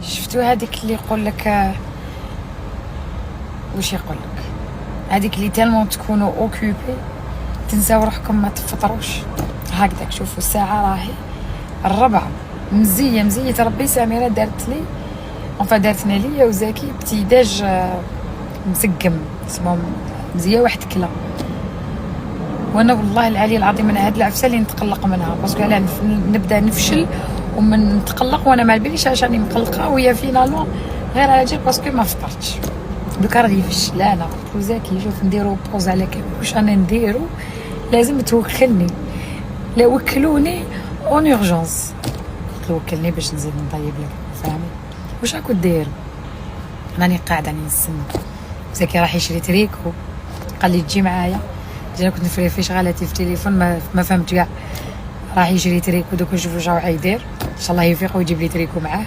شفتوا هذيك اللي يقول لك واش يقول لك، هذيك اللي تالمون تكونوا اوكوبي تنساو روحكم ما تفطروش. هكذاك شوفوا الساعه راهي الربعة، مزيه ربي. سميره دارت لي دارتنا ليا وزاكي بتيداج مسقم اسمهم مزيه واحد كلا. وانا والله العلي العظيم انا هاد العفسه اللي نتقلق منها، باسكو علاه نبدا نفشل ومن نتقلق وانا ما باليش علاش راني مقلقه، وهي فينالمون غير على جال باسكو ما فطرتش. دوكا راني فشلانه. قلت له زاكي شوف نديرو بوز على كامل واش انا نديرو، لازم توكلني. لا وكلوني اون اورجونس، قلت له وكلني باش نزيد نطيب لك فاهمي. واش راكو دير؟ راني قاعده راني نستنى. زاكي راح يشري تريكو، قال لي تجي معايا. انا كنت نفري في شغالاتي في التليفون ما فهمت كاع. راح يشري تريكو دوك نشوفو واش راهو يدير، ان شاء الله يفيق ويجيب لي تريكو معاه.